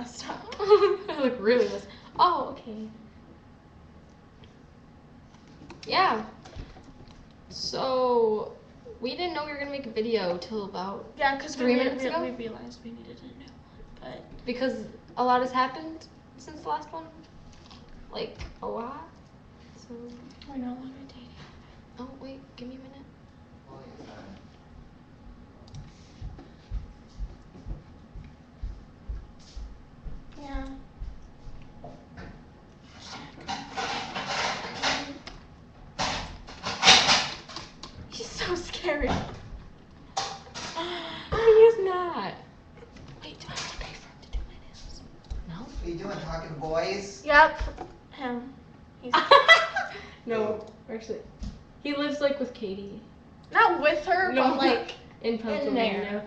messed up. I look really messed up. Oh, okay. Yeah. So, we didn't know we were going to make a video till about Because 3 minutes ago. we realized we needed a new one. But Because a lot has happened since the last one. Like, a lot. So, we're no longer dating. oh, wait, give me a minute. Yeah. He's so scary. He's not. Wait, do I have to pay for him to do my nails? No. What are you doing, talking boys? Yep. Him. He's No, actually. He lives, like, with Katie. not with her, No, but like in Pennsylvania. there.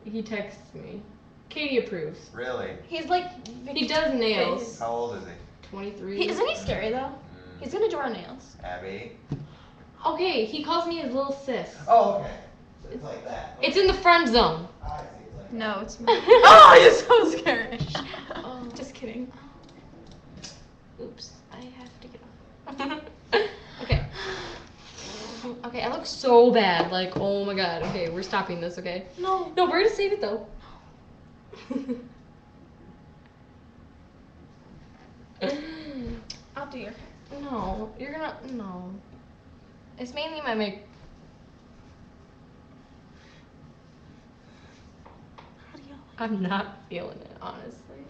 He texts me. Katie approves. Really? he's like He does nails. How old is he? 23. Isn't he scary though? He's gonna do our nails. Abby? Okay, he calls me his little sis. Oh, okay. So it's like that. It's in the friend zone. I see, it's like No, it's me. Oh, you're so scary. Oh. Just kidding. Oops, I have to get off. Okay. Okay, I look so bad. Like, oh my god. Okay, we're stopping this, okay? No. No, we're gonna save it though. I'll do your hair. No, you're gonna. No. It's mainly my make. How do you I'm not feeling it, honestly.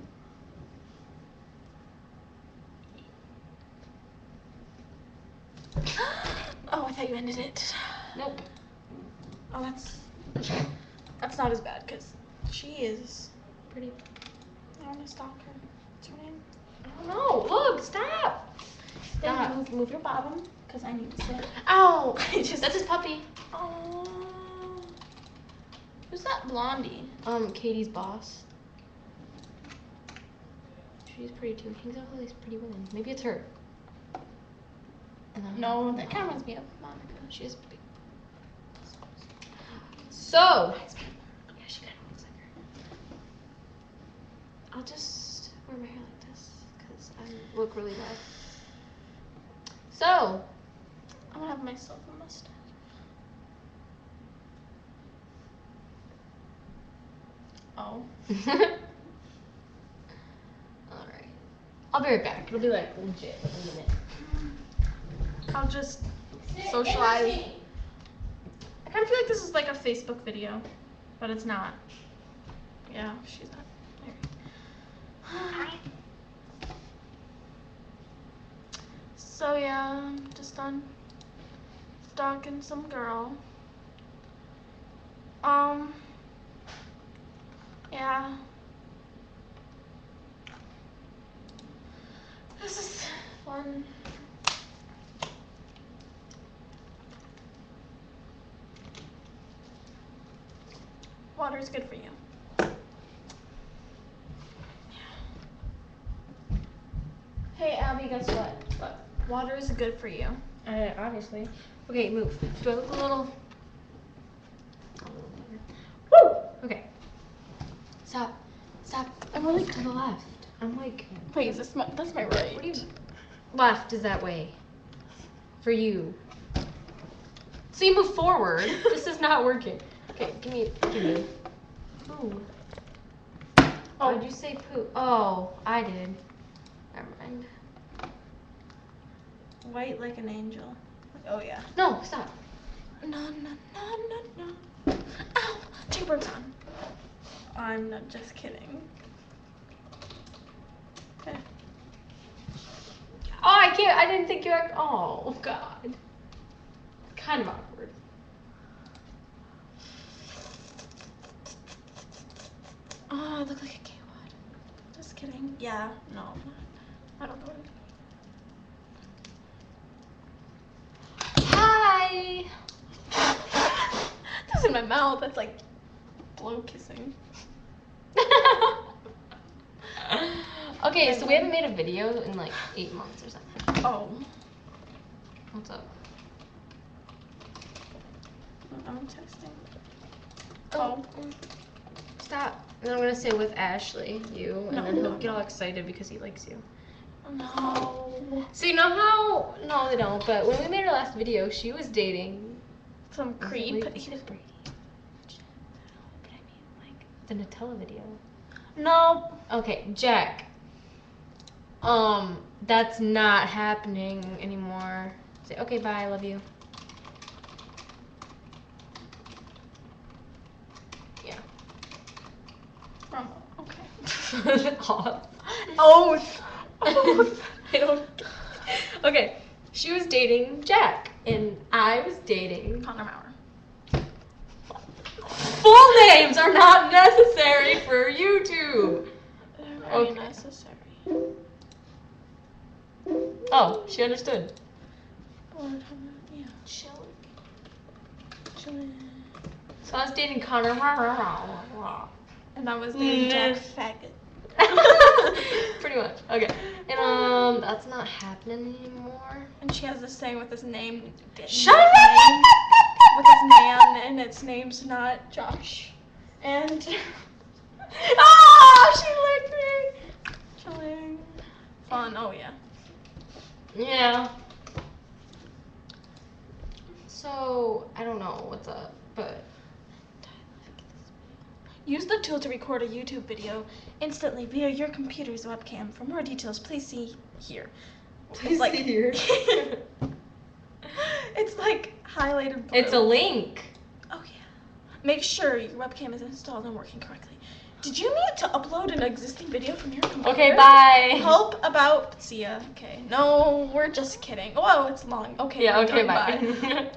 Oh, I thought you ended it. Nope. Oh, that's not as bad because she is Pretty. I want to stalk her. What's her name? I don't know. Look, stop. Then Stop. move your bottom because I need to sit. Ow! I just. That's his puppy. Oh. Who's that blondie? Katie's boss. She's pretty too. Hangs out with all these pretty women. Maybe it's her. No, that kind of reminds me of Monica. She is big. So. Yeah, she kind of looks like her. I'll just wear my hair like this because I look really bad. So. I'm gonna have myself a mustache. Oh. Alright. I'll be right back. It'll be like legit in a minute. I'll just socialize. I kind of feel like this is like a Facebook video, but it's not. Yeah, she's not married. So yeah, I'm just done stalking some girl. Yeah. This is fun. Water's good for you. Hey Abby, guess what? What? Water is good for you. Obviously. Okay, move. Do I look a little? Woo! Okay. Stop. Stop. I'm really to the left. I'm like. Wait, is this my? That's my right. What do you? Left is that way. For you. So you move forward. This is not working. Okay, give me. Poo. Oh, did you say poo? Oh, I did. Never mind. White like an angel. Oh yeah. No, stop. No. Ow! Cheekbones on. I'm not just kidding. Okay. Oh, I can't. I didn't think you were. Oh, God. Kind of awkward. Oh, I look like a gay would. Just kidding. Yeah. No. I don't know what I'm doing. Hi. That's in my mouth. That's like blow kissing. Okay, so we haven't made a video in like 8 months or something. Oh. What's up? I'm texting. Oh. Stop. And I'm gonna say with Ashley, you, and No, then he'll no, get no. all excited because he likes you. No. So you know how? No, they don't. But when we made our last video, she was dating Some creep. Brady. But I mean, like the Nutella video. No. Okay, Jack. That's not happening anymore. Say, okay, bye, I love you. Yeah. Oh, okay. Off. Oath. I don't. Okay, she was dating Jack, and I was dating. Connor Maurer. Full names are not necessary for YouTube. Very Okay. necessary. Oh, she understood. Yeah. Chilling. So I was dating Connor. And I was dating Jack Faggot. Pretty much. Okay. And that's not happening anymore. And she has this thing with his name. Shut with up! name- With his man, and its name's not Josh. And Ah, she licked me. chilling. Fun. Oh yeah. Yeah. So I don't know what's up, but Use the tool to record a YouTube video instantly via your computer's webcam. For more details, please see here. please see here. It's like highlighted blue. It's a link. Oh yeah. Make sure your webcam is installed and working correctly. Did you need to upload an existing video from your computer? Okay, bye. Help about. See ya. Okay. No, we're just kidding. Whoa, it's long. Okay. Yeah. we're Okay. done. Bye.